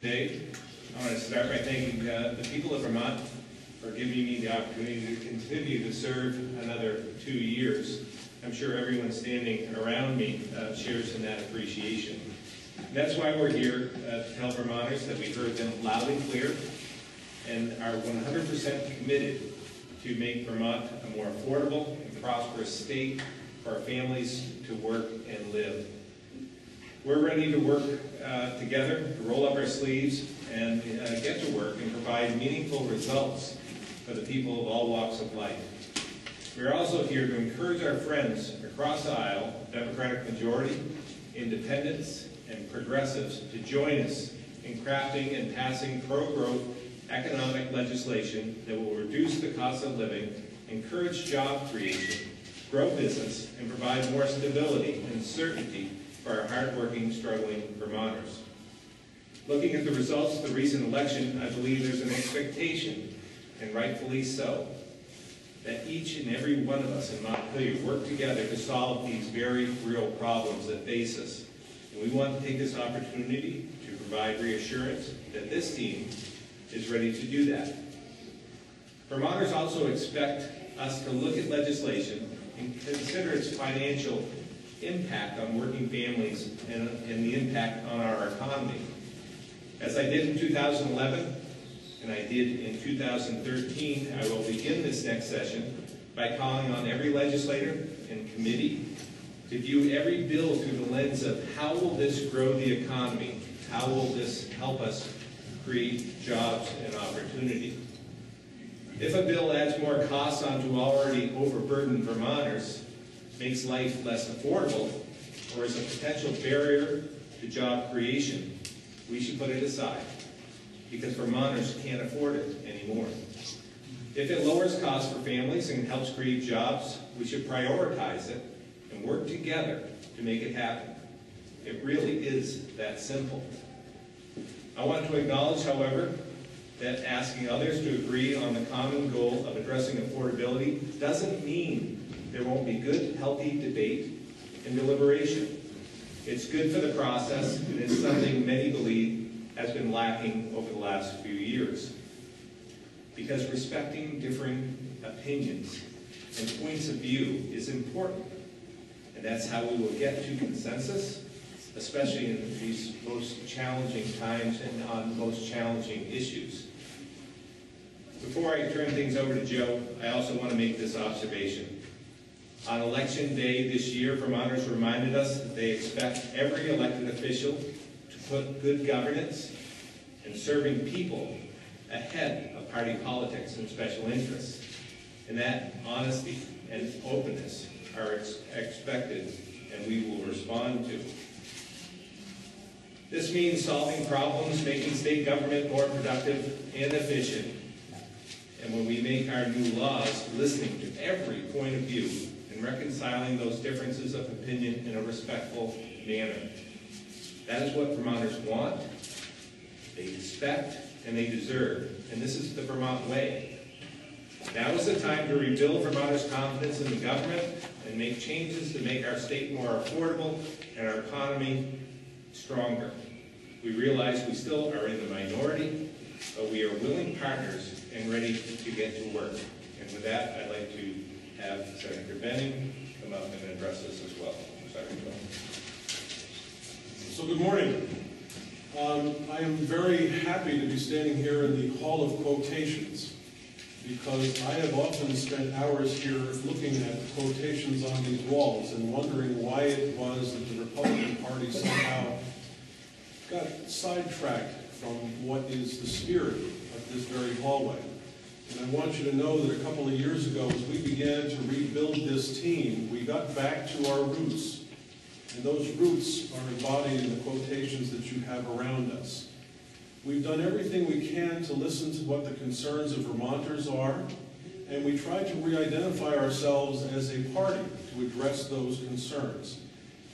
Today, I want to start by thanking the people of Vermont for giving me the opportunity to continue to serve another 2 years. I'm sure everyone standing around me shares in that appreciation. And that's why we're here to tell Vermonters that we heard them loud and clear and are 100% committed to make Vermont a more affordable and prosperous state for our families to work and live. We're ready to work together, to roll up our sleeves and get to work and provide meaningful results for the people of all walks of life. We're also here to encourage our friends across the aisle, Democratic majority, independents, and progressives to join us in crafting and passing pro-growth economic legislation that will reduce the cost of living, encourage job creation, grow business, and provide more stability and certainty for our hardworking, struggling Vermonters. Looking at the results of the recent election, I believe there's an expectation, and rightfully so, that each and every one of us in Montpelier work together to solve these very real problems that face us. And we want to take this opportunity to provide reassurance that this team is ready to do that. Vermonters also expect us to look at legislation and consider its financial impact on working families and the impact on our economy. As I did in 2011, and I did in 2013, I will begin this next session by calling on every legislator and committee to view every bill through the lens of how will this grow the economy? How will this help us create jobs and opportunity? If a bill adds more costs onto already overburdened Vermonters, makes life less affordable, or is a potential barrier to job creation, we should put it aside, because Vermonters can't afford it anymore. If it lowers costs for families and helps create jobs, we should prioritize it and work together to make it happen. It really is that simple. I want to acknowledge, however, that asking others to agree on the common goal of addressing affordability doesn't mean there won't be good, healthy debate and deliberation. It's good for the process, and it's something many believe has been lacking over the last few years. Because respecting differing opinions and points of view is important, and that's how we will get to consensus, especially in these most challenging times and on most challenging issues. Before I turn things over to Joe, I also want to make this observation. On Election Day this year, Vermonters reminded us that they expect every elected official to put good governance and serving people ahead of party politics and special interests, and that honesty and openness are expected and we will respond to. This means solving problems, making state government more productive and efficient, and when we make our new laws, listening to every point of view and reconciling those differences of opinion in a respectful manner. That is what Vermonters want, they expect, and they deserve. And this is the Vermont way. Now is the time to rebuild Vermonters' confidence in the government and make changes to make our state more affordable and our economy stronger. We realize we still are in the minority, but we are willing partners and ready to get to work. And with that, I'd like to have Senator Benning come up and address us as well. Senator Benning. So good morning. I am very happy to be standing here in the Hall of Quotations, because I have often spent hours here looking at quotations on these walls and wondering why it was that the Republican Party somehow got sidetracked from what is the spirit of this very hallway. And I want you to know that a couple of years ago, as we began to rebuild this team, we got back to our roots. And those roots are embodied in the quotations that you have around us. We've done everything we can to listen to what the concerns of Vermonters are, and we try to re-identify ourselves as a party to address those concerns.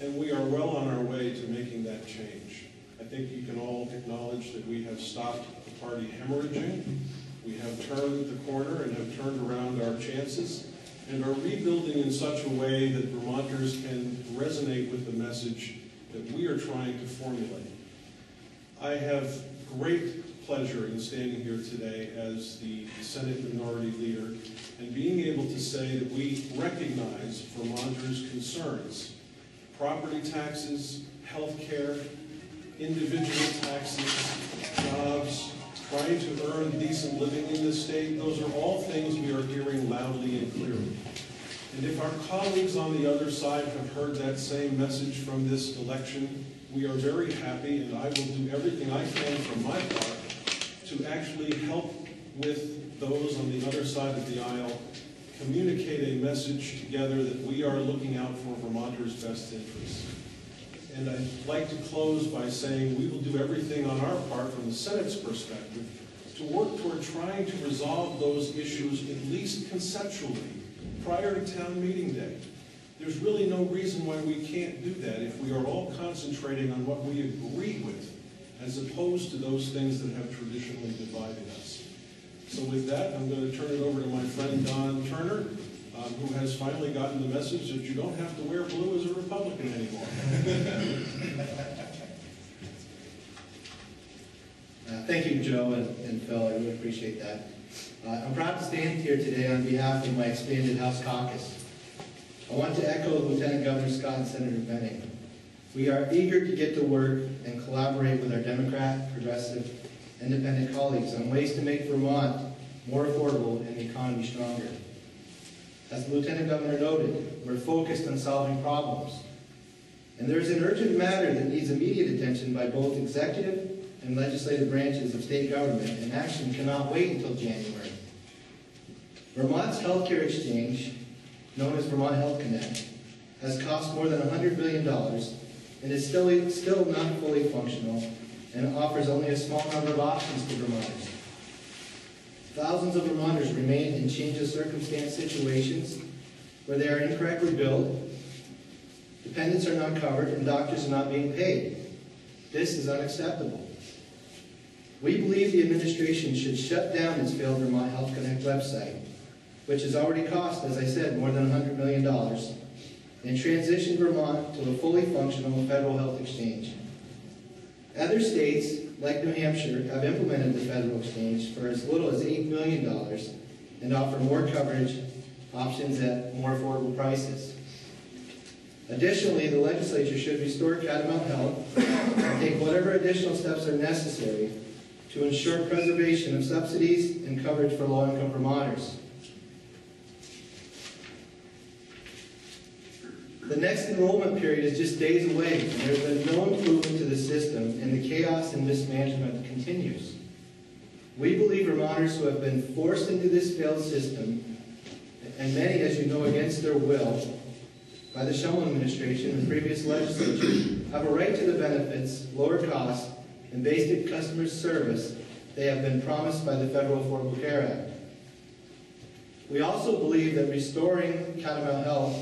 And we are well on our way to making that change. I think you can all acknowledge that we have stopped the party hemorrhaging. We have turned the corner and have turned around our chances and are rebuilding in such a way that Vermonters can resonate with the message that we are trying to formulate. I have great pleasure in standing here today as the Senate Minority Leader and being able to say that we recognize Vermonters' concerns. Property taxes, health care, individual taxes, jobs, trying to earn decent living in this state, those are all things we are hearing loudly and clearly. And if our colleagues on the other side have heard that same message from this election, we are very happy, and I will do everything I can from my part to actually help with those on the other side of the aisle communicate a message together that we are looking out for Vermonters' best interests. And I'd like to close by saying we will do everything on our part from the Senate's perspective to work toward trying to resolve those issues, at least conceptually, prior to town meeting day. There's really no reason why we can't do that if we are all concentrating on what we agree with, as opposed to those things that have traditionally divided us. So with that, I'm going to turn it over to my friend Don Turner, who has finally gotten the message that you don't have to wear blue as a Republican anymore. Thank you, Joe and Phil. I really appreciate that. I'm proud to stand here today on behalf of my expanded House caucus. I want to echo Lieutenant Governor Scott and Senator Benning. We are eager to get to work and collaborate with our Democrat, progressive, independent colleagues on ways to make Vermont more affordable and the economy stronger. As the Lieutenant Governor noted, we're focused on solving problems. And there's an urgent matter that needs immediate attention by both executive and legislative branches of state government, and action cannot wait until January. Vermont's healthcare exchange, known as Vermont Health Connect, has cost more than $100 billion and is still not fully functional and offers only a small number of options to Vermonters. Thousands of Vermonters remain in change of circumstance situations where they are incorrectly billed, dependents are not covered, and doctors are not being paid. This is unacceptable. We believe the administration should shut down its failed Vermont Health Connect website, which has already cost, as I said, more than $100 million, and transition Vermont to a fully functional federal health exchange. Other states, like New Hampshire, have implemented the federal exchange for as little as $8 million and offer more coverage options at more affordable prices. Additionally, the legislature should restore Catamount Health and take whatever additional steps are necessary to ensure preservation of subsidies and coverage for low-income Vermonters. The next enrollment period is just days away, and there has been no improvement to the system, and the chaos and mismanagement continues. We believe Vermonters who have been forced into this failed system, and many, as you know, against their will, by the Shumlin administration and previous legislature, have a right to the benefits, lower costs, and basic customer service they have been promised by the Federal Affordable Care Act. We also believe that restoring Catamount Health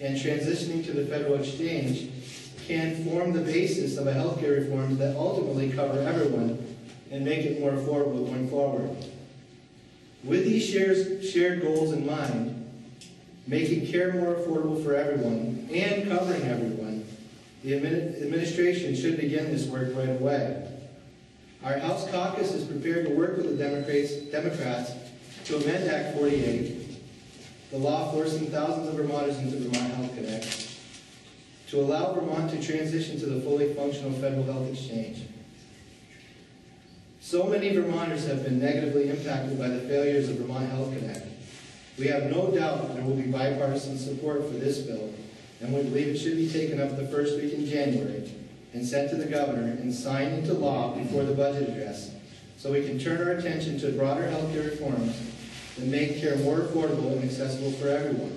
and transitioning to the federal exchange can form the basis of a healthcare reform that ultimately cover everyone and make it more affordable going forward. With these shared goals in mind, making care more affordable for everyone and covering everyone, the administration should begin this work right away. Our House caucus is prepared to work with the Democrats to amend Act 48, the law forcing thousands of Vermonters into Vermont Health Connect, to allow Vermont to transition to the fully functional federal health exchange. So many Vermonters have been negatively impacted by the failures of Vermont Health Connect. We have no doubt that there will be bipartisan support for this bill, and we believe it should be taken up the first week in January and sent to the governor and signed into law before the budget address, so we can turn our attention to broader health care reforms that make care more affordable and accessible for everyone.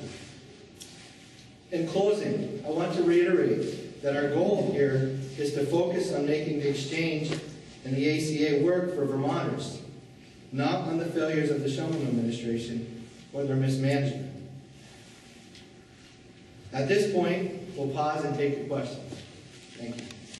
In closing, I want to reiterate that our goal here is to focus on making the exchange and the ACA work for Vermonters, not on the failures of the Shumlin administration or their mismanagement. At this point, we'll pause and take your questions. Thank you.